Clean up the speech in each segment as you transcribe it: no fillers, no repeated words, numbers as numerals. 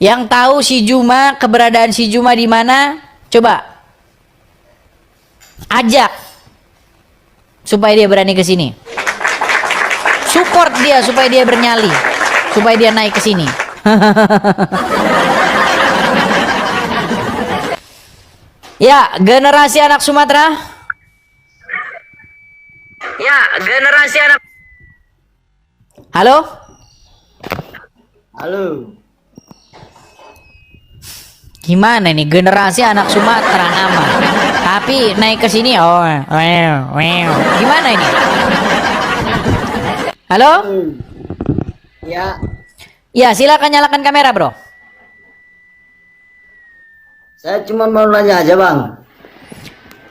Yang tahu si Juma, keberadaan si Juma di mana? Coba ajak supaya dia berani ke sini. Support dia supaya dia bernyali, supaya dia naik ke sini. Ya, generasi anak Sumatera. Ya, generasi anak. Halo? Halo. Gimana ini generasi anak Sumatera nama? Tapi naik ke sini oh, wow. Gimana ini? Halo? Ya, Ya, silakan nyalakan kamera, Bro. saya cuma mau nanya aja, Bang.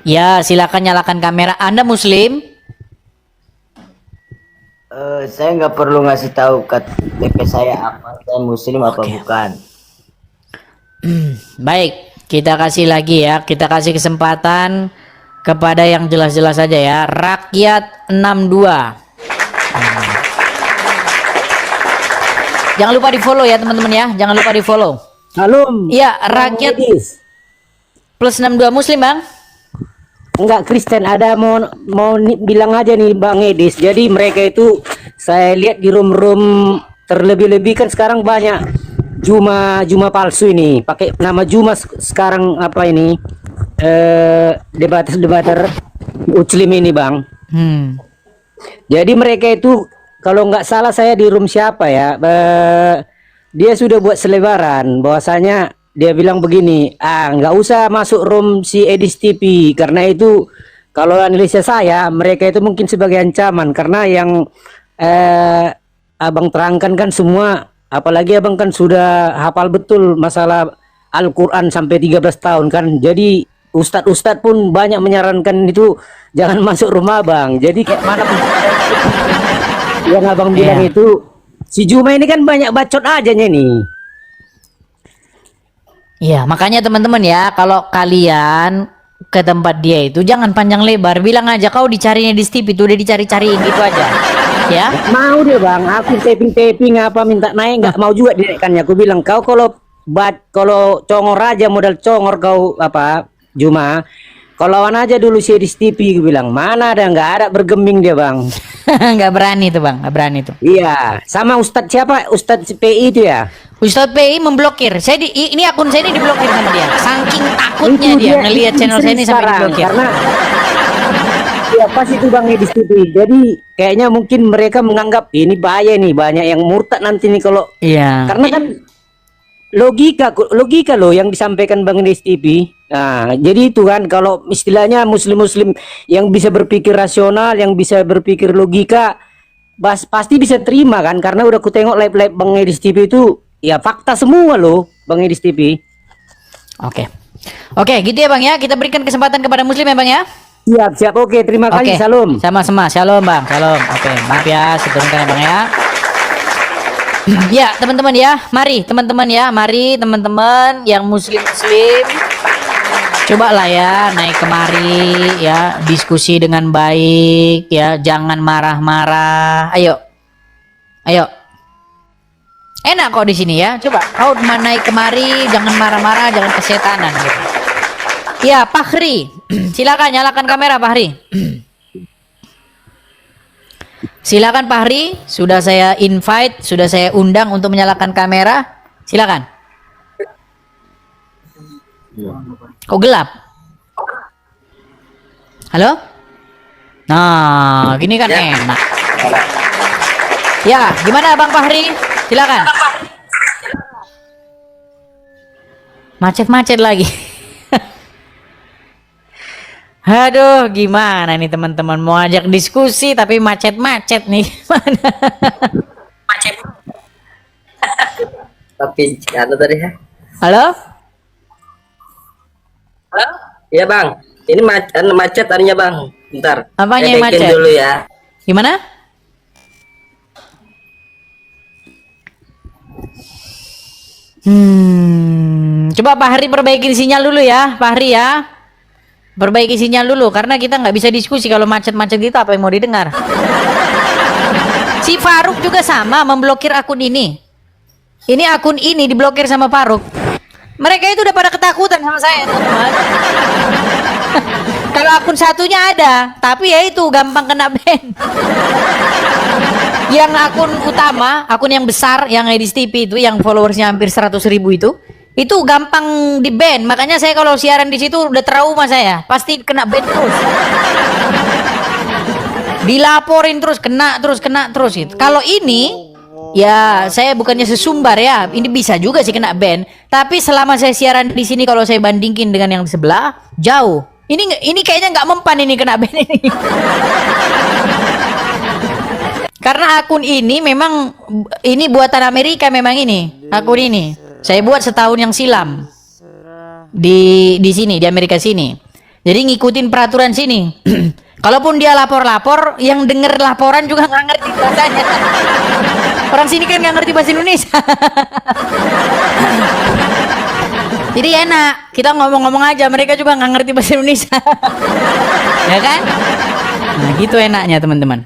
Ya, silakan nyalakan kamera. Anda Muslim? Saya nggak perlu ngasih tahu KTP saya apa, saya Muslim apa Oke. bukan. Baik, kita kasih lagi ya. Kita kasih kesempatan kepada yang jelas-jelas saja ya. Rakyat 62. Jangan lupa di-follow ya, teman-teman ya. Jangan lupa di-follow. Halo. Iya, rakyat Edis. plus 62 Muslim, Bang. Enggak Kristen, ada bilang aja nih Bang Edis. Jadi mereka itu saya lihat di room-room terlebih-lebih kan sekarang banyak Juma palsu ini. Pakai nama Juma sekarang apa ini? Debater Muslim ini, Bang. Jadi mereka itu kalau nggak salah saya di room siapa ya? Dia sudah buat selebaran bahwasanya dia bilang begini, nggak usah masuk room si Edis TV karena itu kalau analisa saya mereka itu mungkin sebagai ancaman karena yang abang terangkan kan semua, apalagi abang kan sudah hafal betul masalah Al-Quran sampai 13 tahun kan, jadi ustadz-ustadz pun banyak menyarankan itu jangan masuk rumah abang. Jadi kayak mana pun yang abang bilang itu si Juma ini kan banyak bacot aja nih. Iya, makanya teman-teman ya, kalau kalian ke tempat dia itu jangan panjang lebar, bilang aja kau dicarinya di Steve itu udah dicari-cariin gitu aja. Ya. Mau dia Bang, aku taping apa minta naik nggak mau juga dinaikkannya. Aku bilang kau kalau congor aja modal congor kau apa Juma. Kalau lawan aja dulu si Edis TV, gue bilang mana ada nggak ada bergeming dia Bang. Nggak berani tuh Bang, nggak berani tuh. Iya, sama Ustadz siapa? Ustadz PI itu ya. Ustadz PI memblokir. Ini akun saya ini diblokir sama dia. Saking takutnya Itu dia ngelihat channel saya ini sampai sekarang, diblokir. karena ya pas itu Bang Edis TV. Jadi kayaknya mungkin mereka menganggap ini bahaya nih, banyak yang murtad nanti nih kalau karena kan logika loh yang disampaikan Bang Edis TV. Nah, jadi itu kan kalau istilahnya muslim-muslim yang bisa berpikir rasional, yang bisa berpikir logika, pasti bisa terima kan karena udah ku tengok live Bang Edis TV itu ya fakta semua loh Bang Edis TV. Oke, gitu ya Bang ya. Kita berikan kesempatan kepada Muslim ya Bang ya. Siap. Oke, terima kasih. Salam. Sama-sama. Shalom Bang. Shalom. Oke, maaf ya sebentar ya Bang ya. Ya teman-teman ya, mari teman-teman yang muslim cobalah ya naik kemari ya, diskusi dengan baik ya, jangan marah-marah. Ayo enak kok di sini ya, coba kau naik kemari jangan marah-marah, jangan kesetanan gitu. Ya Fahri, silakan nyalakan kamera Fahri. Silakan Fahri, sudah saya invite, sudah saya undang untuk menyalakan kamera. Silakan. Kok gelap? Halo? Nah, gini kan enak. Ya, gimana Bang Fahri? Silakan. Macet-macet lagi. Aduh, gimana nih teman-teman, mau ajak diskusi tapi macet-macet nih. Macet. Tapi ada tadi ya. Halo? Halo? Iya Bang, ini macet tadinya Bang. Bentar. Apanya yang macet? Dulu ya. Gimana? Coba Pak Hari perbaikin sinyal dulu ya, Pak Hari ya. Perbaiki sinyal dulu karena kita nggak bisa diskusi kalau macet-macet gitu, apa yang mau didengar. Si Faruk juga sama memblokir akun ini. Ini akun ini diblokir sama Faruk. Mereka itu udah pada ketakutan sama saya, teman-teman. Kalau akun satunya ada, tapi ya itu gampang kena ban. Yang akun utama, akun yang besar, yang Edis TV itu, yang followersnya hampir 100.000 itu gampang di ban. Makanya saya kalau siaran di situ udah trauma saya, pasti kena ban terus. Dilaporin terus, kena terus gitu. Kalau ini ya saya bukannya sesumbar ya, ini bisa juga sih kena ban. Tapi selama saya siaran di sini kalau saya bandingin dengan yang di sebelah, jauh. Ini kayaknya nggak mempan ini kena ban ini. Karena akun ini memang ini buatan Amerika memang ini. Akun ini saya buat setahun yang silam di sini di Amerika sini. Jadi ngikutin peraturan sini. Kalaupun dia lapor-lapor, yang denger laporan juga nggak ngerti bahasanya. Orang sini kan nggak ngerti bahasa Indonesia. Jadi enak, kita ngomong-ngomong aja, mereka juga nggak ngerti bahasa Indonesia. Ya kan? Nah gitu enaknya teman-teman.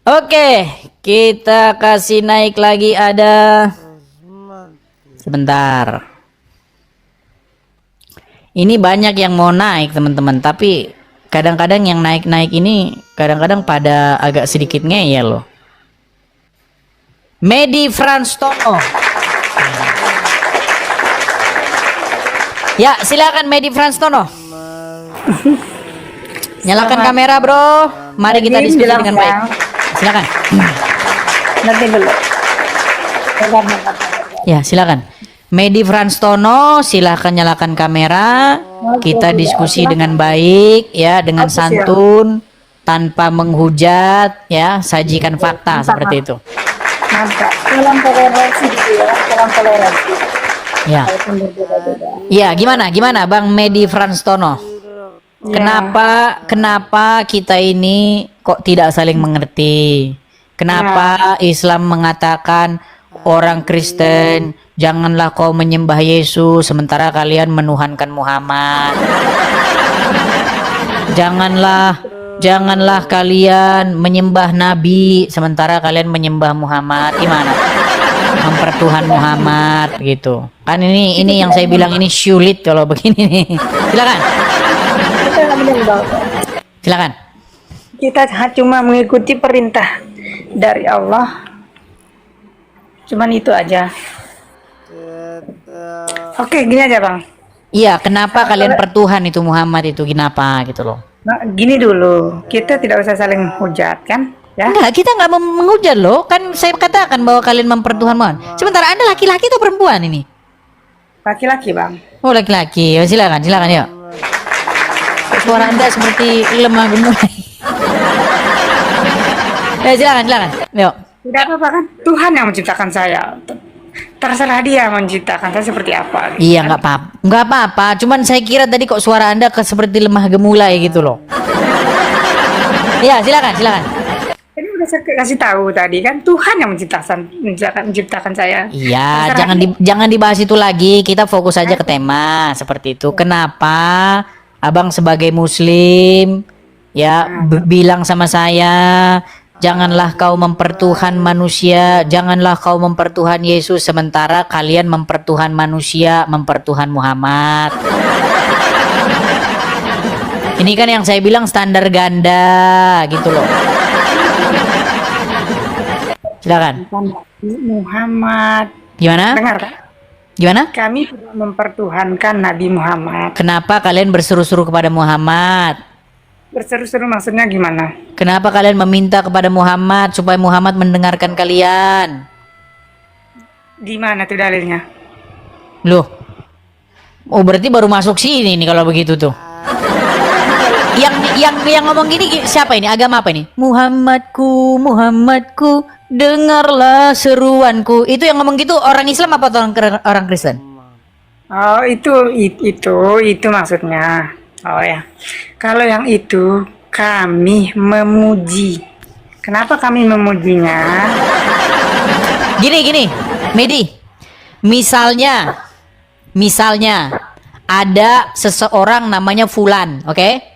Oke, kita kasih naik lagi ada. Sebentar. Ini banyak yang mau naik teman-teman, tapi kadang-kadang yang naik-naik ini kadang-kadang pada agak sedikit ngeyel loh. Medi Franstono. Ya, silakan Medi Franstono. Nyalakan kamera, Bro. Mari kita diskusi dengan baik. Silakan. Nanti dulu. Ya, silakan. Medi Franstono, silakan nyalakan kamera. Kita diskusi dengan baik ya, dengan santun, tanpa menghujat ya, sajikan fakta seperti itu. Mantap. Salam toleransi gitu ya. Salam toleransi. Ya. Walaupun berbeda-beda. Ya, gimana Bang Medi Franstono? Kenapa kita ini kok tidak saling mengerti? Kenapa Islam mengatakan orang Kristen janganlah kau menyembah Yesus sementara kalian menuhankan Muhammad? Janganlah kalian menyembah Nabi sementara kalian menyembah Muhammad. Gimana? Mempertuhan Muhammad gitu. Kan ini yang saya bilang ini sulit kalau begini nih. Silakan. Silakan. Kita cuma mengikuti perintah dari Allah. Cuman itu aja. Oke, gini aja Bang. Iya, kenapa kalian pertuhan itu Muhammad itu kenapa gitu loh? Nah, gini dulu, kita tidak usah saling hujat kan? Ya. Enggak, kita nggak menghujat loh. Kan saya katakan bahwa kalian mempertuhan Muhammad. Sementara Anda laki-laki atau perempuan ini? Laki-laki Bang. Oh, laki-laki. Silakan yuk. Suara Anda seperti lemah gemulai. Ya, silakan. Yuk. Tidak apa-apa kan? Tuhan yang menciptakan saya. Terserah dia menciptakan saya seperti apa. Iya, nggak apa-apa. Cuman saya kira tadi kok suara Anda seperti lemah gemulai gitu loh. Iya, silakan. Ini udah saya kasih tahu tadi kan, Tuhan yang menciptakan saya. Iya, Terserah jangan dibahas itu lagi. Kita fokus aja ke tema seperti itu. Kenapa Abang sebagai Muslim ya bilang sama saya, janganlah kau mempertuhan manusia, janganlah kau mempertuhan Yesus sementara kalian mempertuhan manusia, mempertuhan Muhammad. Ini kan yang saya bilang standar ganda gitu loh. Silakan. Muhammad. Gimana? Dengar Kak? Gimana? Kami tidak mempertuhankan Nabi Muhammad. Kenapa kalian berseru-seru kepada Muhammad? Berseru-seru maksudnya gimana? Kenapa kalian meminta kepada Muhammad supaya Muhammad mendengarkan kalian? Gimana tuh dalilnya? Loh. Oh, berarti baru masuk sini nih kalau begitu tuh. Yang ngomong gini siapa ini? Agama apa ini? Muhammadku, dengarlah seruanku. Itu yang ngomong gitu orang Islam apa orang Kristen? Oh, itu maksudnya. Oh ya. Kalau yang itu kami memuji. Kenapa kami memujinya? Gini, Medi. Misalnya ada seseorang namanya Fulan, oke?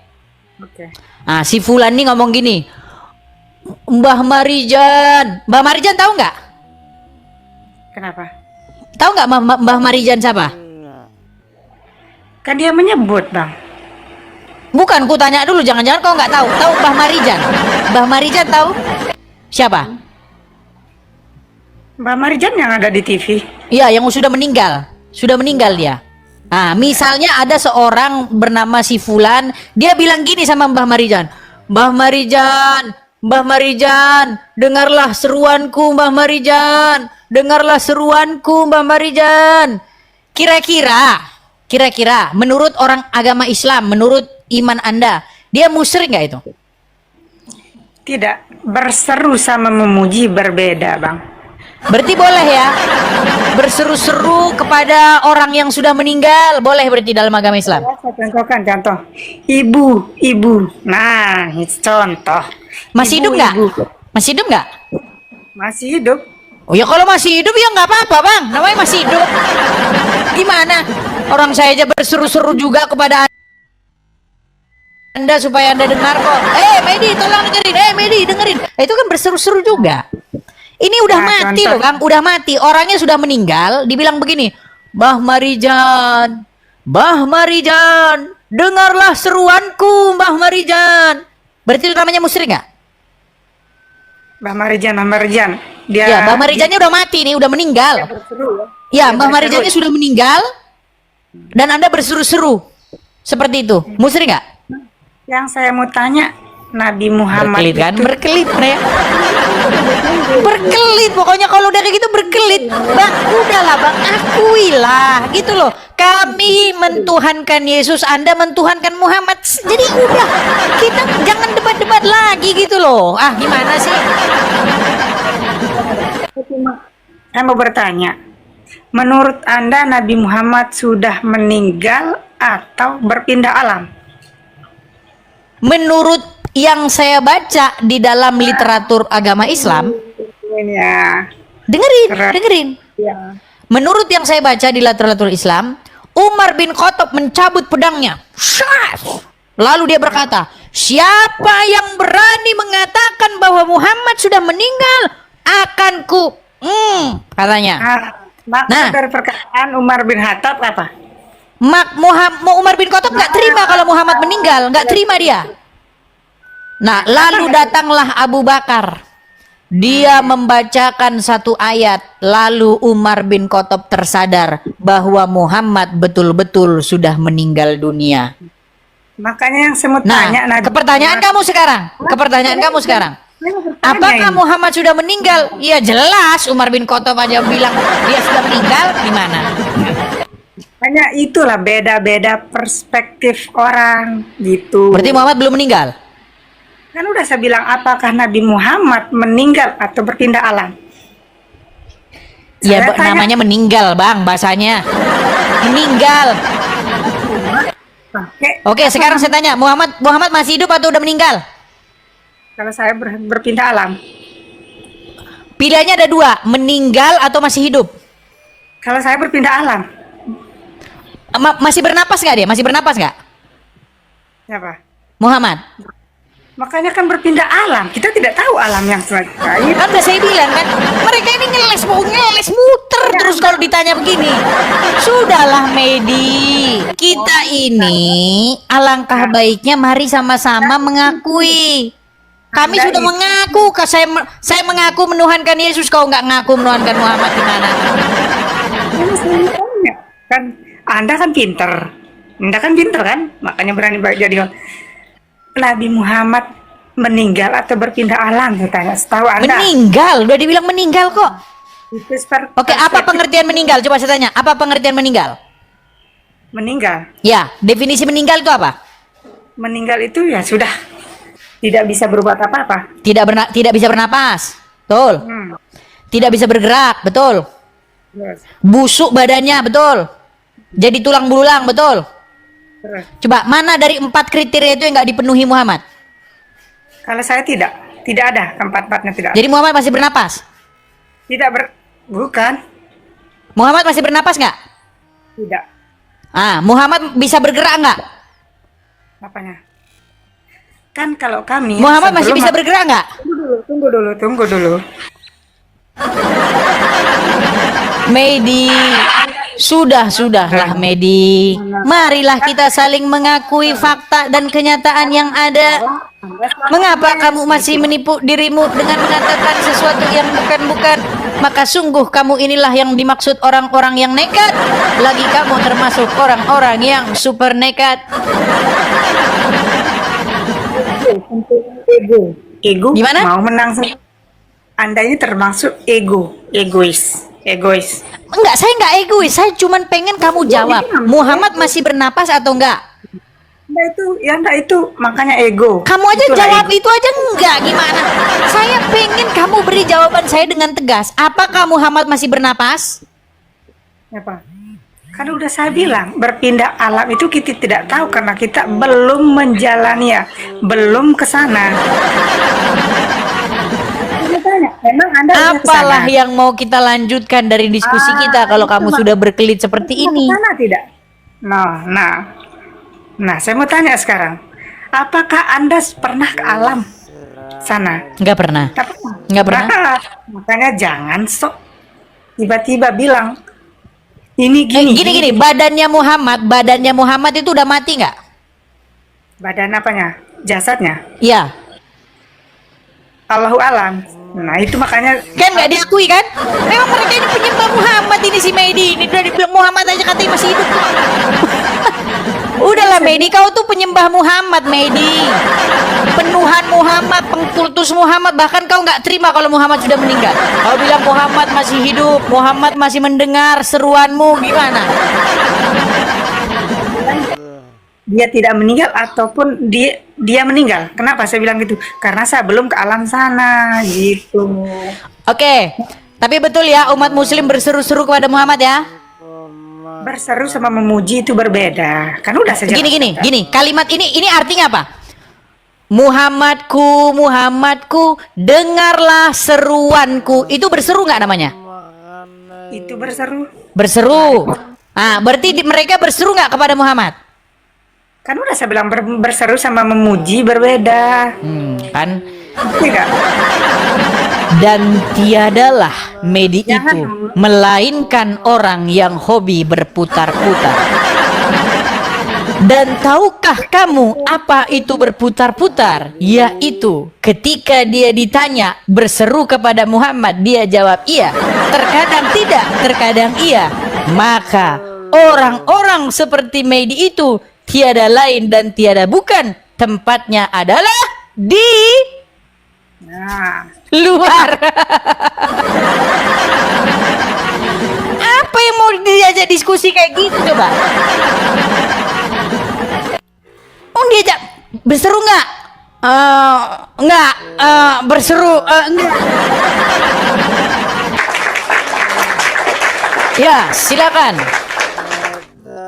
Oke. Nah, si Fulan nih ngomong gini, Mbah Marijan tahu nggak? Kenapa? Tahu nggak Mbah Marijan siapa? Kan dia menyebut, Bang. Bukan, ku tanya dulu, jangan-jangan kau nggak tahu. Tahu Mbah Marijan? Mbah Marijan tahu? Siapa? Mbak Marijan yang ada di TV. Iya, yang sudah meninggal. Sudah meninggal dia. Ah, misalnya ada seorang bernama si Fulan, dia bilang gini sama Mbah Marijan. Mbah Marijan, Mbah Marijan, dengarlah seruanku Mbah Marijan. Dengarlah seruanku Mbah Marijan. Kira-kira menurut orang agama Islam, menurut iman Anda, dia musyrik nggak itu? Tidak, berseru sama memuji berbeda, Bang. Berarti boleh ya berseru-seru kepada orang yang sudah meninggal, boleh berarti dalam agama Islam. Saya contohkan contoh. Ibu. Nah, itu contoh. Masih hidup nggak? Ibu. Masih hidup nggak? Masih hidup. Oh ya kalau masih hidup ya nggak apa-apa bang, namanya masih hidup. Gimana? Orang saya aja berseru-seru juga kepada Anda supaya Anda dengar kok. Medi tolong dengerin, Medi dengerin. Itu kan berseru-seru juga. Ini udah mati loh bang, udah mati. Orangnya sudah meninggal, dibilang begini, Mbah Marijan, Mbah Marijan, dengarlah seruanku Mbah Marijan. Berarti itu namanya musyrik nggak? Mbah Marijan. Dia Ya, Mbah Marijannya udah mati nih, udah meninggal. Ya, Mbah Marijannya sudah meninggal dan Anda berseru-seru seperti itu. Musyrik nggak? Yang saya mau tanya, Nabi Muhammad Berkelit kan? itu Berkelit, ya. Berkelit, pokoknya kalau udah kayak gitu berkelit. Bang, udahlah bang, akuilah gitu loh. Kami mentuhankan Yesus, Anda mentuhankan Muhammad. Jadi udah, kita jangan debat-debat lagi gitu loh. Ah, gimana sih? Saya mau bertanya, menurut Anda Nabi Muhammad sudah meninggal atau berpindah alam? Menurut yang saya baca di dalam literatur agama Islam, Ini ya. dengerin. Ya. Menurut yang saya baca di literatur Islam, Umar bin Khattab mencabut pedangnya. Syas! Lalu dia berkata, siapa yang berani mengatakan bahwa Muhammad sudah meninggal, akan katanya. Maksud dari perkataan Umar bin Khattab apa? Umar bin Khattab nggak terima kalau Muhammad meninggal, nggak terima dia. Nah, lalu datanglah Abu Bakar. Dia membacakan satu ayat, lalu Umar bin Khattab tersadar bahwa Muhammad betul-betul sudah meninggal dunia. Makanya yang saya mau Nah, tanya, kepertanyaan kamu sekarang. Apakah Muhammad sudah meninggal? Ya jelas, Umar bin Khattab aja bilang dia sudah meninggal, gimana? Hanya itulah beda-beda perspektif orang gitu. Berarti Muhammad belum meninggal? Kan udah saya bilang, apakah Nabi Muhammad meninggal atau berpindah alam? Ya, Saya tanya, namanya meninggal, Bang, bahasanya. Meninggal. Oke, sekarang saya tanya, Muhammad masih hidup atau udah meninggal? kalau saya berpindah alam. Pilihannya ada dua, meninggal atau masih hidup? Kalau saya berpindah alam. Masih bernapas nggak dia? Masih bernapas nggak? Siapa? Muhammad? Makanya kan berpindah alam. Kita tidak tahu alam yang selanjutnya. Kan udah saya bilang kan, mereka ini ngeles muter terus kalau ditanya begini. Sudahlah Medi, kita ini alangkah baiknya mari sama-sama mengakui. Kami sudah mengaku, saya mengaku menuhankan Yesus, kau nggak ngaku menuhankan Muhammad, gimana? Kan Anda kan pinter. Kan? Makanya berani jadi Nabi Muhammad meninggal atau berpindah alam, katanya. Setahu Anda. Meninggal, udah dibilang meninggal kok. Oke, apa pengertian meninggal? Coba saya tanya, apa pengertian meninggal? Meninggal. Ya, definisi meninggal itu apa? Meninggal itu ya sudah tidak bisa berbuat apa-apa. Tidak bisa bernapas, betul. Tidak bisa bergerak, betul. Terus. Busuk badannya, betul. Jadi tulang belulang, betul. Terus. Coba, mana dari 4 kriteria itu yang nggak dipenuhi Muhammad? Kalau saya tidak ada, keempat-empatnya tidak. Jadi Muhammad masih bernapas? Bukan. Muhammad masih bernapas nggak? Tidak. Muhammad bisa bergerak nggak? Apanya? Kan kalau kami Muhammad masih bisa bergerak nggak? Tunggu dulu. Medi, sudahlah Medi. Marilah kita saling mengakui fakta dan kenyataan yang ada. Mengapa kamu masih menipu dirimu dengan mengatakan sesuatu yang bukan-bukan? Maka sungguh kamu inilah yang dimaksud orang-orang yang nekat. Lagi kamu termasuk orang-orang yang super nekat. Ego Gimana? mau menang. Anda ini termasuk egois. Enggak, saya enggak egois. Saya cuman pengen kamu jawab. Muhammad masih bernapas atau enggak? Anda itu makanya ego. Kamu aja Itulah jawab ego. itu aja enggak, gimana? Saya pengen kamu beri jawaban saya dengan tegas. Apakah Muhammad masih bernapas? Apa? Kan udah saya bilang, berpindah alam itu kita tidak tahu karena kita belum menjalaninya, belum ke sana. Saya tanya, memang Anda udah ke Apalah sana? yang mau kita lanjutkan dari diskusi kita kalau itu kamu mah- sudah berkelit seperti Ke ini? sana tidak? Nah, saya mau tanya sekarang, apakah Anda pernah ke alam sana? Enggak pernah. Nggak pernah. Nah, makanya jangan sok tiba-tiba bilang ini gini. Gini, badannya Muhammad itu udah mati nggak? Badan apanya? Jasadnya? Iya. Allahu alam. Nah, itu makanya Kan nggak diakui kan? Memang mereka ini penyembah Muhammad ini si Medi. Ini udah dibilang Muhammad aja katanya masih hidup kok. Udahlah Medi, kau tuh penyembah Muhammad Medi. Penuhan Muhammad, pengkultus Muhammad. Bahkan kau nggak terima kalau Muhammad sudah meninggal. Kau bilang Muhammad masih hidup, Muhammad masih mendengar seruanmu, gimana? dia tidak meninggal ataupun dia meninggal. Kenapa saya bilang gitu? Karena saya belum ke alam sana gitu. Oke, tapi betul ya umat muslim berseru-seru kepada Muhammad ya? Berseru sama memuji itu berbeda. Kan udah saja. Gini, kalimat ini artinya apa? Muhammadku, dengarlah seruanku. Itu berseru nggak namanya? Itu berseru. Berseru. Ah, berarti mereka berseru nggak kepada Muhammad? Kan udah saya bilang berseru sama memuji berbeda. Kan? Tidak. Dan tiadalah Medi itu melainkan orang yang hobi berputar-putar. Dan tahukah kamu apa itu berputar-putar? Yaitu ketika dia ditanya berseru kepada Muhammad, dia jawab iya. Terkadang tidak, terkadang iya. Maka orang-orang seperti Medi itu tiada lain dan tiada bukan, tempatnya adalah di Nah, luar. Apa yang mau diajak diskusi kayak gitu coba? Diajak berseru nggak? Nggak. Berseru enggak. Ya, silakan.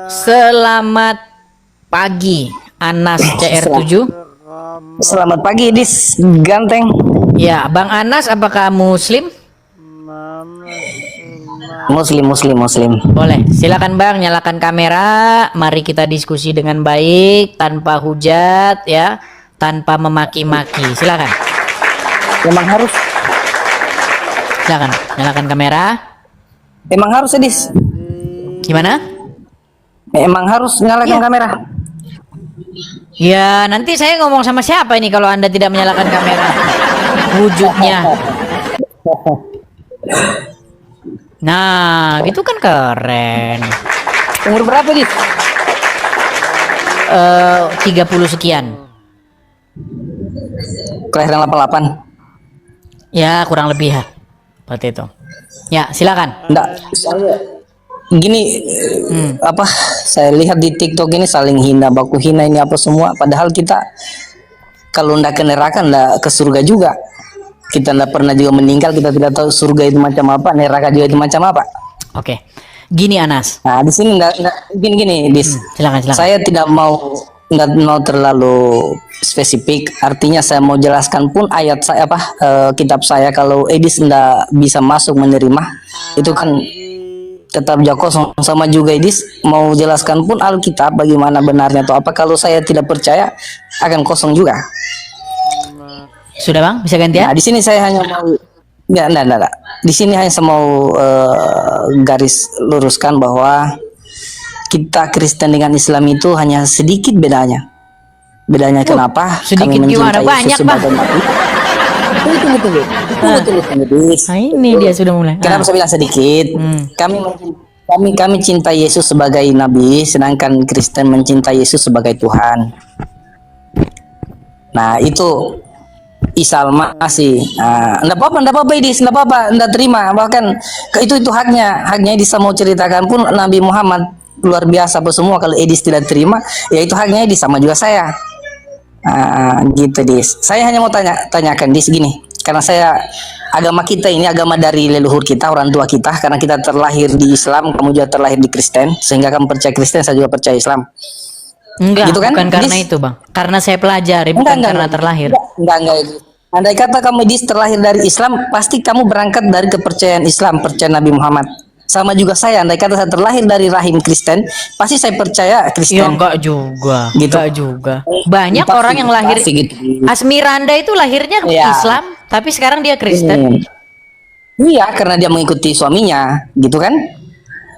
Selamat pagi, Anas CR7. Selamat pagi, Dis Ganteng. Ya, Bang Anas, apakah Muslim? Muslim. Boleh, silakan Bang, nyalakan kamera. Mari kita diskusi dengan baik, tanpa hujat, ya, tanpa memaki-maki. Silakan. Emang harus, Silakan, nyalakan kamera. emang harus, Dis. Gimana? Emang harus nyalakan kamera. Ya, nanti saya ngomong sama siapa ini kalau Anda tidak menyalakan kamera? Wujudnya. Nah, gitu kan keren. Umur berapa, Dis? 30 sekian. Kelahiran 88. Ya, kurang lebih ya. Seperti itu. Ya, silakan. Enggak, gini, apa, saya lihat di TikTok ini saling hina, baku hina ini apa semua. Padahal kita kalau ndak ke neraka, ndak ke surga juga. Kita ndak pernah juga meninggal, kita tidak tahu surga itu macam apa, neraka juga itu macam apa. Oke. Gini Anas. Nah, di sini gini, Dis. Silakan. Saya tidak mau terlalu spesifik. Artinya saya mau jelaskan pun ayat saya kitab saya kalau Edis ndak bisa masuk menerima itu kan tetap jauh kosong. Sama juga Edis mau jelaskan pun Alkitab bagaimana benarnya atau apa, kalau saya tidak percaya akan kosong juga. Sudah Bang, bisa gantian? Nah, di sini saya hanya mau Enggak. Di sini hanya saya mau garis luruskan bahwa kita Kristen dengan Islam itu hanya sedikit bedanya. Bedanya kenapa? sedikit Kami gimana? mencintai Banyak, Yesus sebagai Nabi. Tunggu. Nah, ini dia sudah mulai. Kenapa saya bilang sedikit? Kami cinta Yesus sebagai Nabi, sedangkan Kristen mencintai Yesus sebagai Tuhan. Nah, itu Isalma masih, enggak apa-apa, Idis, enggak apa-apa, enggak terima, bahkan itu haknya Idis mau ceritakan pun Nabi Muhammad luar biasa apa semua. Kalau Idis tidak terima, ya itu haknya Idis, sama juga saya. Gitu, Dis. Saya hanya mau tanyakan Dis gini, karena agama kita ini agama dari leluhur kita, orang tua kita, karena kita terlahir di Islam, kamu juga terlahir di Kristen, sehingga kamu percaya Kristen, saya juga percaya Islam. Enggak, Gitu kan? bukan karena itu, Bang. Karena saya pelajari, bukan karena terlahir. Enggak. Andai kata kamu terlahir dari Islam, pasti kamu berangkat dari kepercayaan Islam, percaya Nabi Muhammad. Sama juga saya, andai kata saya terlahir dari rahim Kristen, pasti saya percaya Ya Kristen. enggak juga. Gitu. Enggak juga. Banyak Pasti, orang yang lahir pasti gitu. Asmiranda itu lahirnya Iya. Islam, tapi sekarang dia Kristen. Iya, karena dia mengikuti suaminya, gitu kan?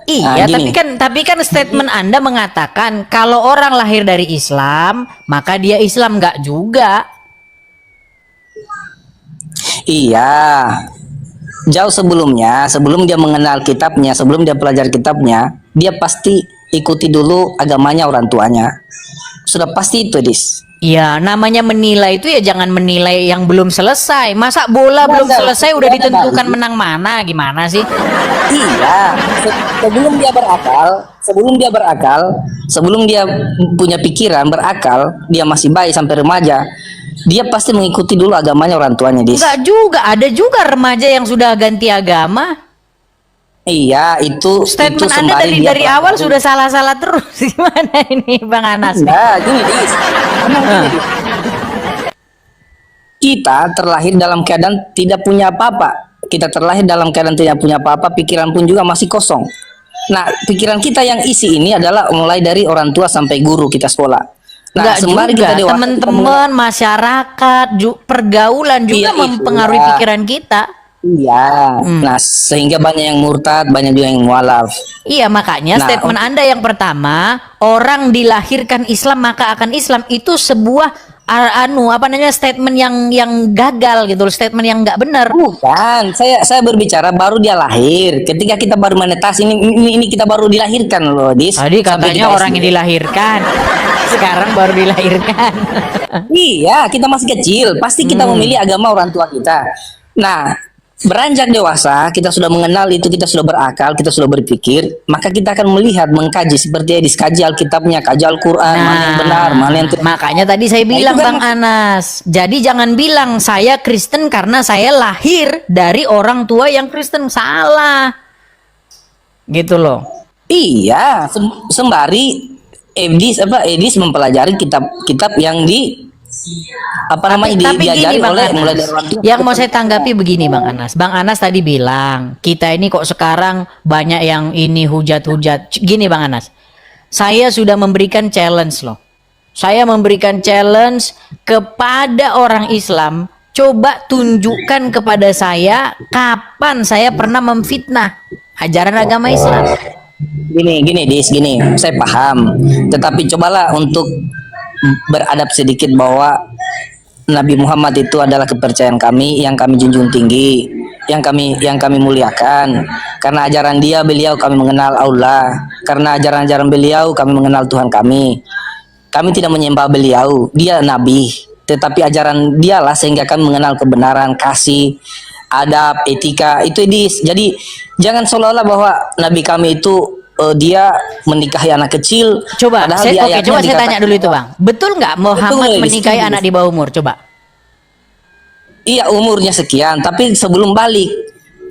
Iya, gini. tapi kan statement Anda mengatakan kalau orang lahir dari Islam, maka dia Islam, enggak juga. Iya. Jauh sebelumnya, sebelum dia mengenal kitabnya, sebelum dia pelajari kitabnya, dia pasti ikuti dulu agamanya orang tuanya. Sudah pasti itu, Dis. Iya, namanya menilai itu ya jangan menilai yang belum selesai. Masa bola belum selesai udah ditentukan menang mana? Gimana sih? Iya, sebelum dia berakal, sebelum dia punya pikiran berakal, dia masih bayi sampai remaja, dia pasti mengikuti dulu agamanya orang tuanya, Dis. Enggak juga, ada juga remaja yang sudah ganti agama. Iya, itu Statement Anda sembari dia dari awal sudah salah-salah terus. Gimana ini, Bang Anas? Nah, gini, Dis. Gini, Dis. Kita terlahir dalam keadaan tidak punya apa-apa. Kita terlahir dalam keadaan tidak punya apa-apa, pikiran pun juga masih kosong. Nah, pikiran kita yang isi ini adalah mulai dari orang tua sampai guru kita sekolah. Nah, Enggak sembari juga, kita dewasa, teman-teman, masyarakat, pergaulan juga Iya, mempengaruhi iya. pikiran kita. Iya. Nah, sehingga banyak yang murtad, banyak juga yang mualaf. Iya, makanya Nah, statement Anda yang pertama, orang dilahirkan Islam maka akan Islam, itu sebuah statement yang gagal gitu, statement yang nggak benar. Bukan, saya berbicara baru dia lahir. Ketika kita baru menetas, ini kita baru dilahirkan loh, Dis. Tadi Sampai katanya kita orang SD. yang dilahirkan, sekarang baru dilahirkan. Iya, kita masih kecil, pasti kita memilih agama orang tua kita. Nah, beranjak dewasa, kita sudah mengenal itu, kita sudah berakal, kita sudah berpikir, maka kita akan melihat, mengkaji seperti Edis, kaji Alkitabnya, kaji Al-Quran, mana yang benar, mana yang tidak. Makanya tadi saya bilang, itu kan Bang Anas, jadi jangan bilang saya Kristen karena saya lahir dari orang tua yang Kristen, salah. Gitu loh. Iya, sembari Edis mempelajari kitab-kitab yang diajari Bang oleh Anas, mulai dari orang tua. yang mau saya tanggapi begini, Bang Anas. Bang Anas tadi bilang kita ini kok sekarang banyak yang ini hujat-hujat. Gini, Bang Anas, saya sudah memberikan challenge loh. Saya memberikan challenge kepada orang Islam. Coba tunjukkan kepada saya kapan saya pernah memfitnah ajaran agama Islam. Gini, Dis, gini, saya paham. Tetapi cobalah untuk beradab sedikit bahwa Nabi Muhammad itu adalah kepercayaan kami, yang kami junjung tinggi, yang kami muliakan. Karena ajaran beliau kami mengenal Allah. Karena ajaran beliau kami mengenal Tuhan kami. Kami tidak menyembah beliau, dia Nabi. Tetapi ajaran dialah sehingga kami mengenal kebenaran, kasih, adab, etika. Itu jadi jangan seolah-olah bahwa Nabi kami itu dia menikahi anak kecil. Coba, padahal di coba ayatnya saya dikatakan- tanya dulu itu, Bang. Betul nggak Muhammad Betul, menikahi Dis. anak di bawah umur? Coba. Iya, umurnya sekian, tapi sebelum balik.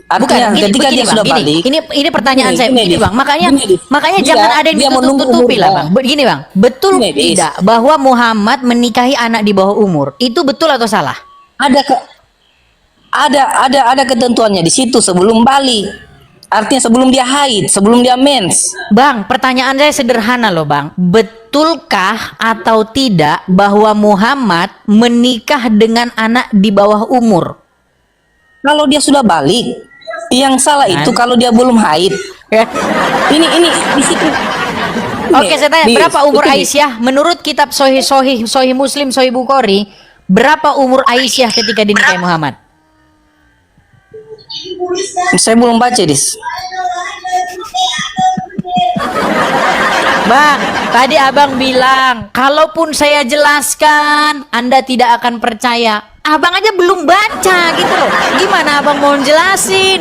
Artinya ketika dia sudah balik. Ini pertanyaan saya Gini, begini, Dis. Bang. Makanya Gini, Dis. jangan ada yang Dia menunggu ditutup-tutupi lah, umurnya. Bang. Begini, Bang. Betul Gini, Dis. tidak bahwa Muhammad menikahi anak di bawah umur? Itu betul atau salah? Ada ketentuannya di situ sebelum balik. Artinya sebelum dia haid, sebelum dia mens. Bang, pertanyaan saya sederhana loh, Bang. Betulkah atau tidak bahwa Muhammad menikah dengan anak di bawah umur? kalau dia sudah balik, yang salah itu kalau dia belum haid. Ya. Ini di situ. Oke, saya tanya, Dis, berapa umur itu, Dis. Aisyah? Menurut kitab Sahih Muslim, Sahih Bukhari, berapa umur Aisyah ketika dinikahi Muhammad? Saya belum baca, Dis. Bang, tadi abang bilang, kalaupun saya jelaskan, Anda tidak akan percaya. Abang aja belum baca gitu loh. Gimana abang mau jelasin?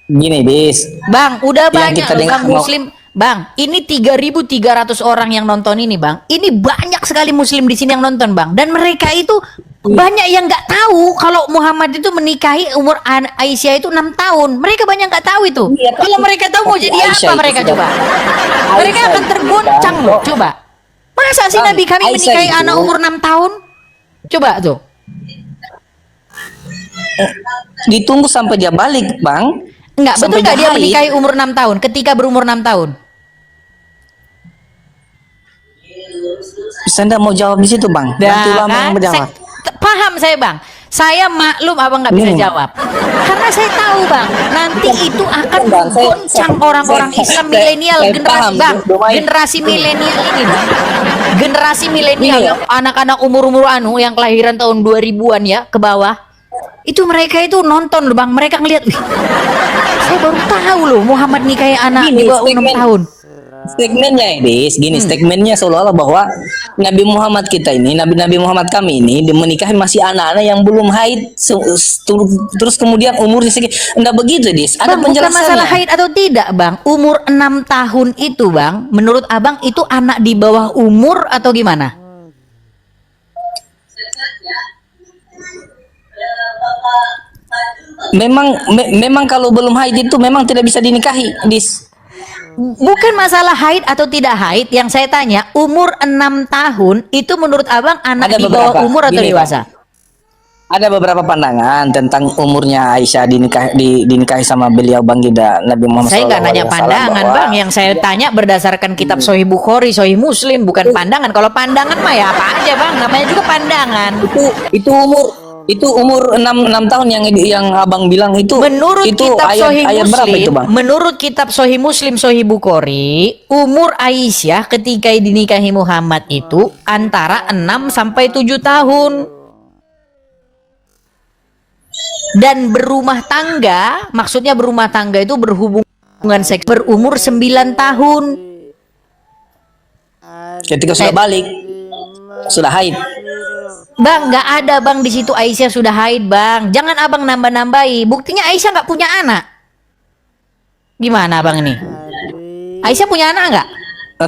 Gini, Dis. Bang, udah Yang banyak kita loh dengar Bang mau- Muslim. Bang, ini 3.300 orang yang nonton ini, Bang. Ini banyak sekali Muslim di sini yang nonton, Bang. Dan mereka itu banyak yang nggak tahu kalau Muhammad itu menikahi umur Aisyah itu 6 tahun. Mereka banyak nggak tahu itu. Iya, Kalau mereka tahu mau tapi jadi Aisyah apa itu mereka sudah- coba? Mereka Aisyah akan itu tergoncang sudah- loh, coba. Masa sih Bang, Nabi kami Aisyah menikahi itu- anak umur 6 tahun? Coba tuh. Ditunggu sampai dia balik, Bang. Enggak, betul Sampai nggak dia haid. menikahi umur 6 tahun ketika berumur 6 tahun? Saya enggak mau jawab di situ, Bang. Nanti ulama yang menjawab. Paham saya, Bang. Saya maklum abang nggak bisa jawab. Karena saya tahu, Bang, nanti itu akan Bang, saya- menggoncang orang-orang saya- Islam saya- milenial, saya generasi paham, Bang, domain. generasi milenial ini, Bang. Generasi milenial Iya. yang anak-anak umur-umur yang kelahiran tahun 2000-an ya ke bawah. Itu mereka itu nonton loh, Bang. Mereka ngelihat, wih, saya baru tahu loh Muhammad nikahi anak Gini, di bawah 6 segmen- tahun. Segmennya, Dis, gini, segmennya seolah-olah bahwa Nabi Muhammad kita ini, Nabi Muhammad kami ini menikahi masih anak-anak yang belum haid, terus kemudian umurnya segini. Enggak begitu, Dis. Ada Bang, bukan penjelasannya. masalah haid atau tidak, Bang. Umur 6 tahun itu, Bang, menurut Abang itu anak di bawah umur atau gimana? Memang kalau belum haid itu memang tidak bisa dinikahi, Dis. Bukan masalah haid atau tidak haid, yang saya tanya, umur 6 tahun itu menurut Abang anak Ada di bawah beberapa. umur atau Gini, dewasa? Ada beberapa pandangan tentang umurnya Aisyah dinikahi sama beliau baginda Nabi Muhammad Saya nggak nanya SAW pandangan, bahwa- Bang. Yang saya tanya berdasarkan kitab Sahih Bukhari, Sahih Muslim, bukan pandangan. Kalau pandangan mah ya apa aja, Bang. Namanya juga pandangan. itu umur 6 tahun yang Abang bilang itu. Menurut itu kitab Sahih ayat berapa Muslim, itu, Bang? menurut kitab Sahih Muslim, Sahih Bukhari, umur Aisyah ketika dinikahi Muhammad itu antara 6 sampai 7 tahun. Dan berumah tangga, maksudnya berumah tangga itu berhubungan seks berumur 9 tahun. Ketika sudah balik, sudah haid. Bang, nggak ada, Bang, di situ Aisyah sudah haid, Bang. Jangan Abang nambah-nambahi. Buktinya Aisyah nggak punya anak. Gimana, Bang, ini? Aisyah punya anak nggak? Nah,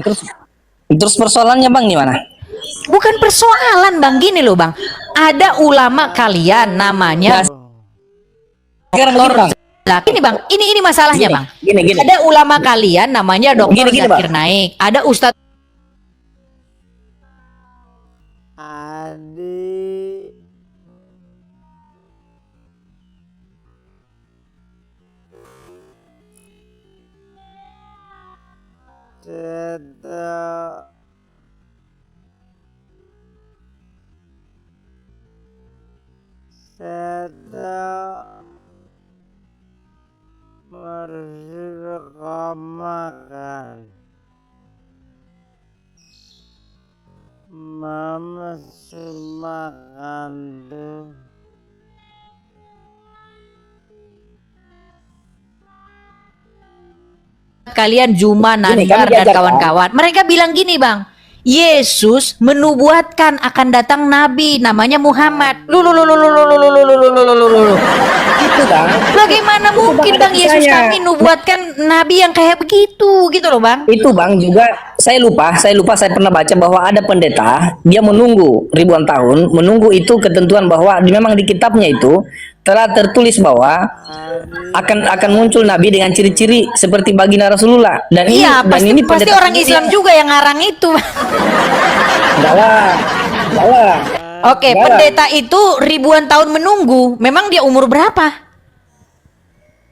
terus persoalannya, Bang, di mana? Bukan persoalan, Bang. Gini loh, Bang. Ada ulama kalian namanya Sekarang begini, Bang. Ini, Bang. Ini masalahnya, Gini, Bang. gini. Ada ulama kalian namanya Dr. Gini, Zakir Bang. Naik. Ada Ustadz Adik sedang bersikap makan Mama makan tuh kalian Juma, Gini, Nandar, kami dan diajarkan. kawan-kawan. Mereka bilang gini, Bang. Yesus menubuatkan akan datang nabi namanya Muhammad. Itu, Bang. Bagaimana mungkin, Bang, Yesus saya. kami nubuatkan nabi yang kayak begitu gitu loh, Bang? Itu, Bang, juga saya lupa saya pernah baca bahwa ada pendeta dia menunggu ribuan tahun, menunggu itu ketentuan bahwa memang di kitabnya itu telah tertulis bahwa akan muncul nabi dengan ciri-ciri seperti baginda Rasulullah dan ini Iya, dan pasti ini pasti pendeta orang sendiri Islam yang- juga yang ngarang itu. enggak lah. Oke, Enggak. pendeta itu ribuan tahun menunggu. Memang dia umur berapa?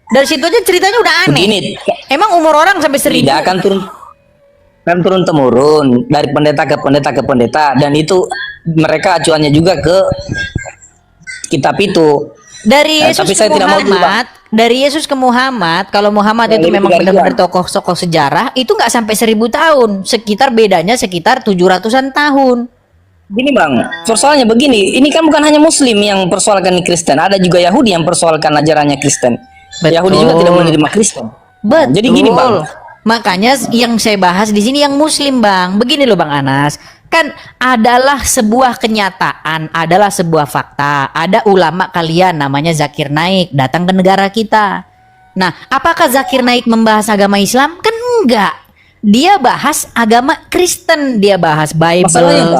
Dari situ aja ceritanya udah aneh. Begini, Emang umur orang sampai 1000? tidak akan turun temurun dari pendeta ke pendeta ke pendeta dan itu mereka acuannya juga ke kitab itu. Dari Yesus tapi ke saya tidak mau dulu, Bang. Muhammad, dari Yesus ke Muhammad, kalau Muhammad itu Lebih memang dari benar-benar Tuhan. tokoh-tokoh sejarah, itu nggak sampai 1000 tahun, sekitar bedanya sekitar 700-an tahun. Gini bang, persoalannya begini, ini kan bukan hanya Muslim yang persoalkan Kristen, ada juga Yahudi yang persoalkan ajarannya Kristen. Betul. Yahudi juga tidak menerima Kristen. Nah, Betul. jadi gini bang, Makanya yang saya bahas di sini yang Muslim, Bang. Begini loh, Bang Anas. Kan adalah sebuah kenyataan, adalah sebuah fakta. Ada ulama kalian namanya Zakir Naik datang ke negara kita. Nah, apakah Zakir Naik membahas agama Islam? Kan enggak. Dia bahas agama Kristen, dia bahas Bible.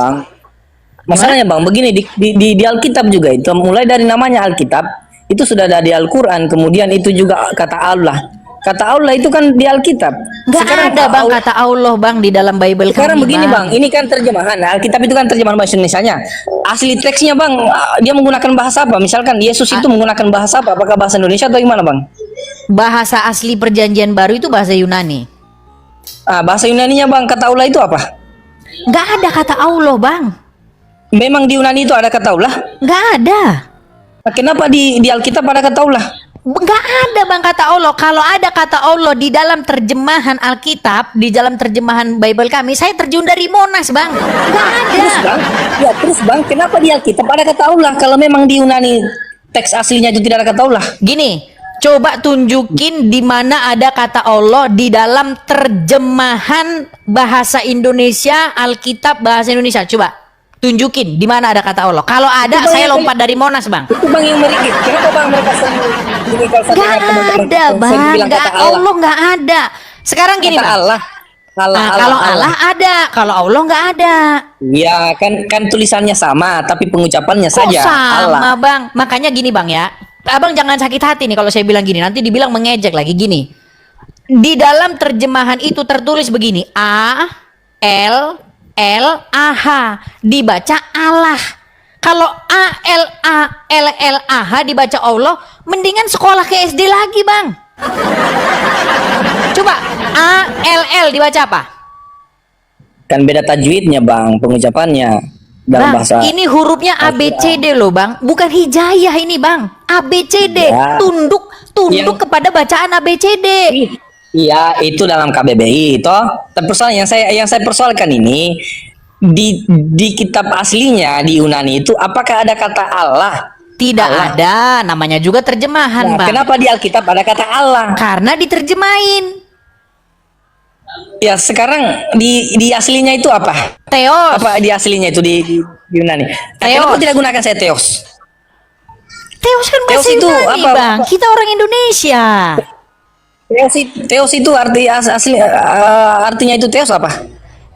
masalahnya bang, begini di Alkitab juga itu, mulai dari namanya Alkitab itu sudah ada di Al-Quran, kemudian itu juga kata Allah. Kata Allah itu kan di Alkitab. Enggak ada, Bang, kata Allah, Bang, di dalam Bible Sekarang kami, begini bang, ini kan terjemahan. Alkitab itu kan terjemahan bahasa Indonesianya. Asli teksnya bang, dia menggunakan bahasa apa? Misalkan Yesus itu menggunakan bahasa apa? Apakah bahasa Indonesia atau gimana bang? Bahasa asli perjanjian baru itu bahasa Yunani. Bahasa Yunaninya bang, kata Allah itu apa? Enggak ada kata Allah, Bang. Memang di Yunani itu ada kata Allah? Enggak ada. Kenapa di Alkitab ada kata Allah? Enggak ada, Bang, kata Allah. Kalau ada kata Allah di dalam terjemahan Alkitab, di dalam terjemahan Bible kami, saya terjun dari Monas, Bang. Enggak ada. Terus bang, kenapa di Alkitab ada kata Allah? Kalau memang di Yunani teks aslinya itu tidak ada kata Allah. Gini, coba tunjukin di mana ada kata Allah di dalam terjemahan bahasa Indonesia, Alkitab bahasa Indonesia. Coba tunjukin di mana ada kata Allah. Kalau ada, saya lompat dari Monas, Bang. Itu bang yang merikit. Kenapa bang mereka selalu Nggak ada, Bang. Nggak, Allah nggak ada. Sekarang gini, Bang. Allah. Kalau Allah ada, kalau Allah nggak ada. Ya kan tulisannya sama, tapi pengucapannya Kok saja sama, Allah. Bang? Makanya gini, Bang, ya. Abang jangan sakit hati nih kalau saya bilang gini. Nanti dibilang mengejek lagi gini. Di dalam terjemahan itu tertulis begini. A-L-L-A-H. Dibaca Allah. Kalau A-L-A-L-L-A-H dibaca Allah, mendingan sekolah ke SD lagi, Bang. Coba A-L-L dibaca apa? Kan beda tajwidnya bang, pengucapannya dalam Bang, bahasa. ini hurufnya ABCD loh, Bang. Bukan hijayah ini, Bang. ABCD, Ya. tunduk Yang- kepada bacaan ABCD. Iya, itu dalam KBBI toh. Tapi persoalan yang saya persoalkan ini di kitab aslinya di Yunani itu apakah ada kata Allah? Tidak Allah. ada, namanya juga terjemahan, Nah, Bang. kenapa di Alkitab ada kata Allah? Karena diterjemahin. Ya sekarang di aslinya itu apa? Theos. Apa di aslinya itu di Yunani? Nah, Theos. kenapa tidak gunakan saya Theos? Theos kan bahasa Theos itu Yunani, apa? Bang. Kita orang Indonesia. Theos itu artinya itu Theos apa?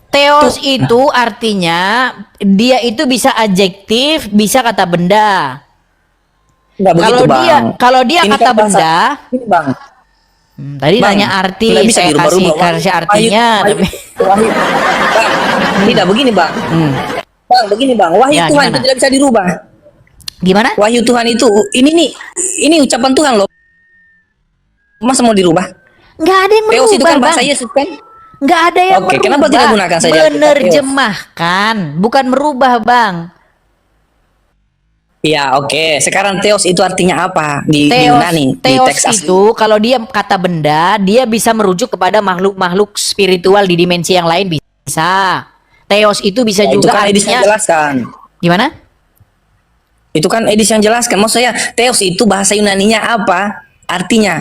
Theos itu artinya dia itu bisa adjektif, bisa kata benda. Enggak begitu, Kalau Bang. kalau dia Ini kata kan bahasa- benda, Ini, Bang. tadi Bang, nanya arti, nggak bisa saya dirubah-rubah, kasih Bang. artinya, tapi Bang, tidak begini, Bang. Bang, begini, Bang. Wahyu Ya, Tuhan gimana? itu tidak bisa dirubah. gimana? Wahyu Tuhan itu ini ucapan Tuhan loh. Masa mau dirubah? Nggak ada yang Theos itu merubah, kan bahasa Bang. Yesus kan? Nggak ada yang Oke, merubah. kenapa tidak gunakan saja Alkitab Menerjemahkan, bukan merubah, Bang. Iya, oke. Sekarang Theos itu artinya apa di Yunani? Di Theos teks asli. itu kalau dia kata benda, dia bisa merujuk kepada makhluk-makhluk spiritual di dimensi yang lain, bisa. Theos itu bisa Itu juga kan Edis artinya yang jelaskan. gimana? Itu kan Edis yang jelaskan. Maksud saya Theos itu bahasa Yunaninya apa? Artinya.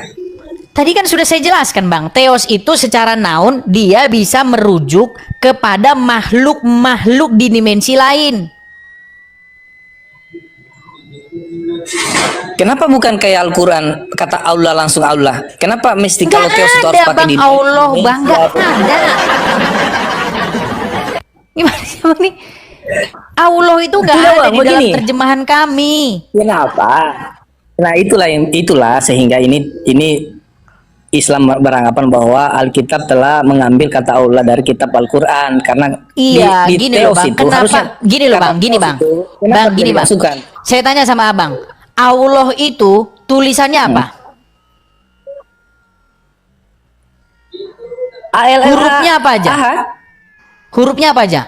Tadi kan sudah saya jelaskan, Bang. Theos itu secara naun dia bisa merujuk kepada makhluk-makhluk di dimensi lain. Kenapa bukan kayak Al-Quran kata Allah langsung Allah? Kenapa mesti Nggak kalau Theos itu harus ada, pakai Bang. di Allah, Bang. Nggak ada. Gimana sih, Bang, nih? Allah itu nggak Tidak, ada Bang, di dalam begini. terjemahan kami. Kenapa? Nah itulah sehingga ini Islam beranggapan bahwa Alkitab telah mengambil kata Allah dari kitab Al-Quran karena Iya, di gini loh, Theos Bang. itu Kenapa? harusnya Gini loh, kata Bang. Gini, Theos Bang. itu, kenapa Bang, tidak gini, Bang. dimasukkan? Saya tanya sama Abang. Allah itu tulisannya apa? ALLA. Hurufnya apa aja? Aha. Hurufnya apa aja?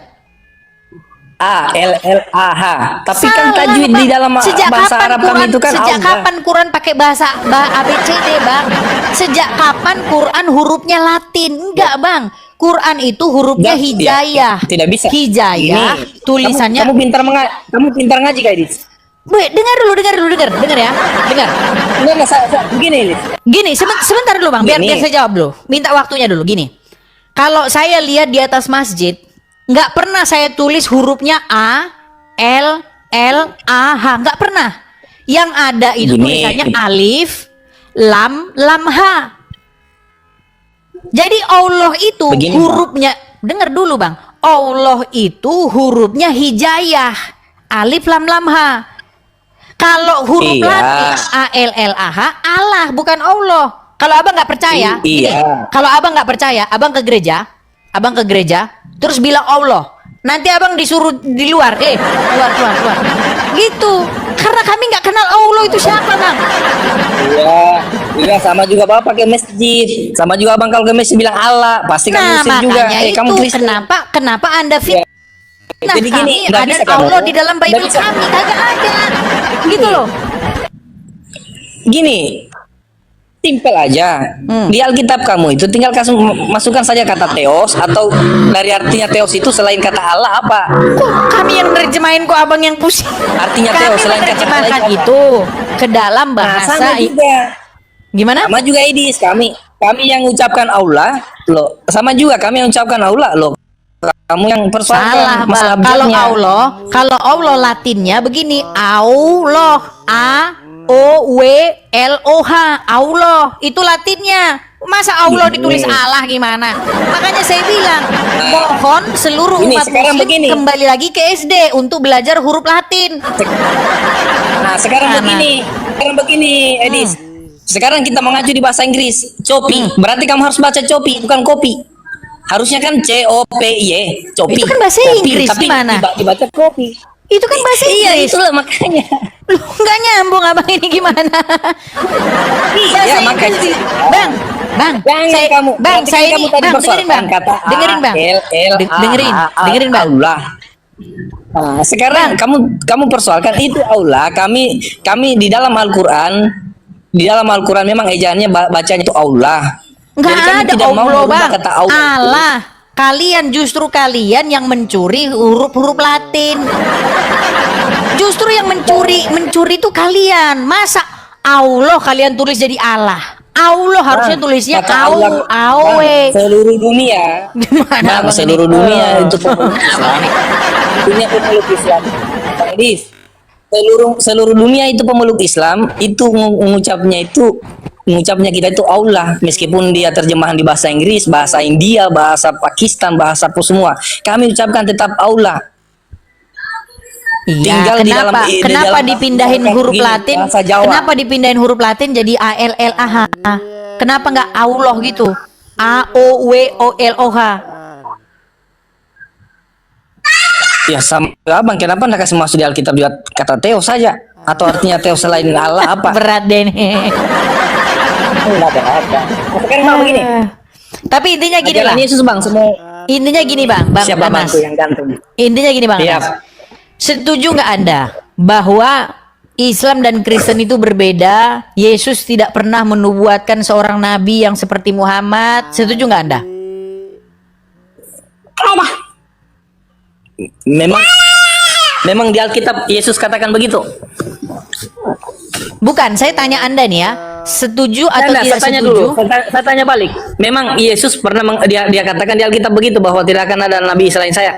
A-L-L-A-H. Tapi kan Salah, tajwid Bang. di dalam Sejak bahasa kapan Arab kami Quran, itu kan sejak Allah. kapan Quran pakai bahasa ABCD, Bang? Sejak kapan Quran hurufnya Latin? Enggak, Bang. Quran itu hurufnya Enggak, hijayah. tidak bisa. Hijayah, Ini, tulisannya. kamu pintar ngaji Kak Idis. Dengar dulu, dengar ya. Dengar. Enggak, begini Idis. Gini, sebentar dulu, Bang. Biar Gini. saya jawab dulu. Minta waktunya dulu. Gini. Kalau saya lihat di atas masjid, nggak pernah saya tulis hurufnya A, L, H, nggak pernah. Yang ada itu Gini. tulisannya alif, lam, H. Jadi Allah itu Begini, hurufnya, dengar dulu Bang. Allah itu hurufnya hijayah, alif, lam, H. Kalau huruf Iya. Latin A-L-L-A-H, Allah bukan Allah. Kalau abang nggak percaya, gini, Iya. kalau abang nggak percaya, abang ke gereja, terus bilang Allah. Nanti abang disuruh di luar, keluar, gitu. Karena kami nggak kenal Allah itu siapa, Bang. Iya, sama juga Bapak ke masjid. Sama juga Abang kalau ke masjid bilang Allah, pasti kamu Nah, Muslim juga. makanya itu Kamu Kristen. kenapa Anda fit? Nah, Jadi gini, kami nggak ada bisa kamu. Allah di dalam Nggak Bible bisa. kami, kagak ada. Gitu loh. Gini, simpel aja. Di Alkitab kamu itu tinggal masukkan saja kata Theos, atau dari artinya Theos itu selain kata Allah apa? Kok kami yang nerjemahin, kok abang yang pusing? Artinya Kami Theo selain kata menerjemahkan Allah itu apa? itu ke dalam Nah, bahasa sama juga. gimana? Sama juga Idis, kami yang ucapkan Allah loh. Sama juga kami yang ucapkan Allah loh. Kamu yang persoalkan Salah, masalah Bang. Kalau abjadnya. Allah Latinnya begini, Allah, A-O-W-L-O-H, Allah, itu Latinnya. Masa Allah ditulis Allah gimana? Makanya saya bilang, mohon seluruh Ini, umat sekarang muslim begini. kembali lagi ke SD untuk belajar huruf Latin. Nah, sekarang Mana? begini, Edis. Sekarang kita mengacu di bahasa Inggris. Copi. Berarti kamu harus baca copi, bukan kopi. Harusnya kan C-O-P-I, copi. Itu kan bahasa Kopi, Inggris, tapi gimana? dibaca kopi. Itu kan bahasa Iya, Inggris. itulah makanya. Loh, nggak nyambung abang ini gimana? Bahasa Iya, Inggris makanya. Bang, Jangan saya, kamu. Bang, Berarti saya kan ini, kamu tadi Bang, dengerin Bang, persoalkan kata dengerin Bang, dengerin Bang. Allah. Nah, sekarang kamu persoalkan itu Allah. Kami di dalam Al-Quran memang ejaannya bacanya itu Allah. Nggak Jadi kami ada tidak mau Allah, merubah Bang. kata Allah. Allah. Justru kalian yang mencuri huruf-huruf Latin. Justru yang mencuri itu kalian. Masa Allah kalian tulis jadi Allah? Allah harusnya tulisnya Kata Allah, Awe. seluruh dunia. Gimana, Bang, seluruh ini? dunia itu pemeluk Islam. Dunia pemeluk Islam. Bang Edis, seluruh dunia itu pemeluk Islam, itu mengucapnya kita itu Allah, meskipun dia terjemahan di bahasa Inggris, bahasa India, bahasa Pakistan, bahasa apa semua, kami ucapkan tetap Allah. Iya, Tinggal di kenapa? dalam- di Kenapa dalam dipindahin bahasa huruf begini, Latin? bahasa Jawa. Kenapa dipindahin huruf Latin jadi ALLAH? Kenapa nggak Allah gitu? AOWOLOH. Ya sama abang, kenapa anda kasih masuk di Alkitab juga kata Theo saja? Atau artinya Theo selain Allah apa? Berat deh nih. Enggak ada. Sekarang mau begini. Tapi intinya gini lah. Ajaran Yesus bang, semua Intinya gini Bang siapa Anas. mantu yang ganteng? Intinya gini Bang Iya. Anas. Setuju nggak Anda bahwa Islam dan Kristen itu berbeda? Yesus tidak pernah menubuatkan seorang nabi yang seperti Muhammad. Setuju nggak Anda? Memang di Alkitab Yesus katakan begitu. Bukan, saya tanya Anda nih ya. Setuju atau Nah, tidak saya tanya setuju? dulu. Saya tanya balik. Memang Yesus pernah dia katakan di Alkitab begitu bahwa tidak akan ada nabi selain saya.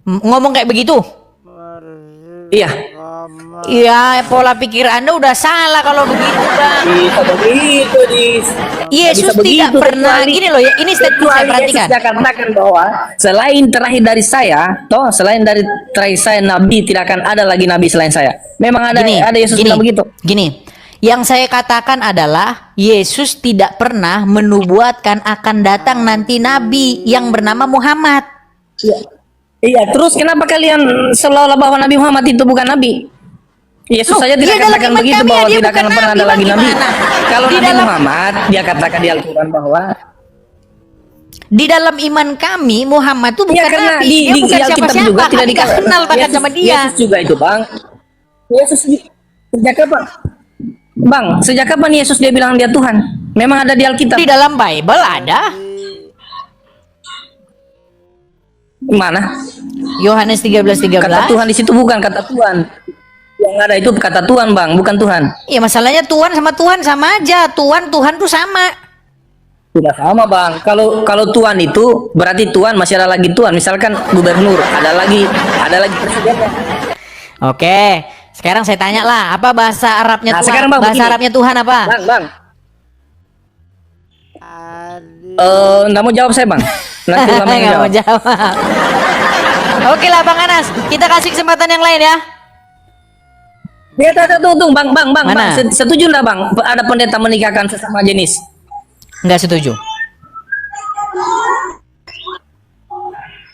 Ngomong kayak begitu? Iya. Iya, pola pikir Anda udah salah kalau begitu, Bang. Bisa begitu, Yesus tidak pernah gini loh ya. Ini statement saya perhatikan. Yesus katakan bahwa selain terakhir dari saya, selain dari terakhir saya nabi, tidak akan ada lagi nabi selain saya. Memang ada Yesus bilang begitu. Gini, yang saya katakan adalah Yesus tidak pernah menubuatkan akan datang nanti nabi yang bernama Muhammad. Iya, terus kenapa kalian seolah-olah bahwa Nabi Muhammad itu bukan nabi? Yesus Loh, saja tidak dia dalam katakan iman begitu kami ya, bahwa dia tidak akan bukan pernah ada nabi, lagi Bang, nabi. gimana? Kalau Di Nabi dalam- Muhammad dia katakan di Al-Quran bahwa Di dalam iman kami Muhammad itu bukan Ya karena nabi, di, dia di bukan Alkitab siapa-siapa, juga tidak kami nggak kenal bahkan sama dia. Yesus juga itu bang. Yesus sejak kapan? Bang, sejak kapan Yesus dia bilang dia Tuhan? Memang ada di Alkitab. Di dalam Bible ada. Mana? Yohanes 13:13. Kata Tuhan di situ bukan kata Tuhan. Yang ada itu kata Tuhan bang, bukan Tuhan. Iya, masalahnya Tuhan sama aja. Tuhan tuh sama. Tidak sama bang. Kalau Tuhan itu berarti Tuhan masih ada lagi Tuhan. Misalkan gubernur, ada lagi presiden. Oke, sekarang saya tanya lah, apa bahasa Arabnya Nah, Tuhan? sekarang, Bang, Bahasa begini. Arabnya Tuhan apa? Bang. Adik. Nggak mau jawab saya bang. Nanti lama yang Nggak mau jawab. jawab. Oke lah Bang Anas, kita kasih kesempatan yang lain ya. Ya, tunggu, bang. Mana? Setuju nggak bang? Ada pendeta menikahkan sesama jenis? Nggak setuju.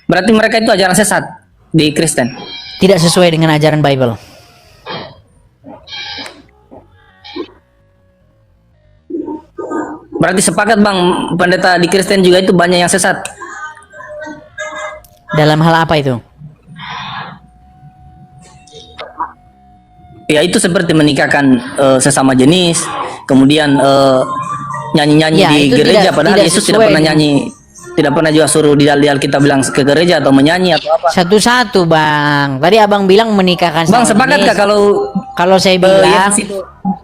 Berarti mereka itu ajaran sesat di Kristen. Tidak sesuai dengan ajaran Bible. Berarti sepakat bang, pendeta di Kristen juga itu banyak yang sesat. Dalam hal apa itu? Ya itu seperti menikahkan sesama jenis, kemudian nyanyi-nyanyi Ya, di itu gereja, tidak- padahal tidak Yesus sesuai tidak pernah dengan- nyanyi, tidak pernah juga suruh di Alkitab bilang ke gereja atau menyanyi atau apa. Satu-satu Bang. Tadi Abang bilang menikahkan Bang sama sepakat jenis. nggak kalau Saya bilang, Yesus itu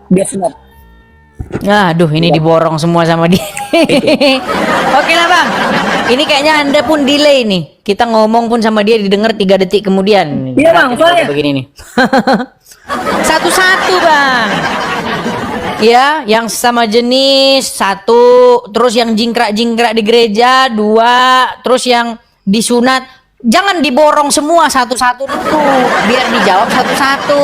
dia sunat? aduh ini diborong semua sama dia. Oke lah Bang. Ini kayaknya Anda pun delay nih. Kita ngomong pun sama dia didengar 3 detik kemudian. Iya, Bang, Kita soalnya. begini nih. Satu-satu Bang. Ya, yang sama jenis 1, terus yang jingkrak-jingkrak di gereja 2, terus yang disunat. Jangan diborong semua satu-satu dulu, biar dijawab satu-satu.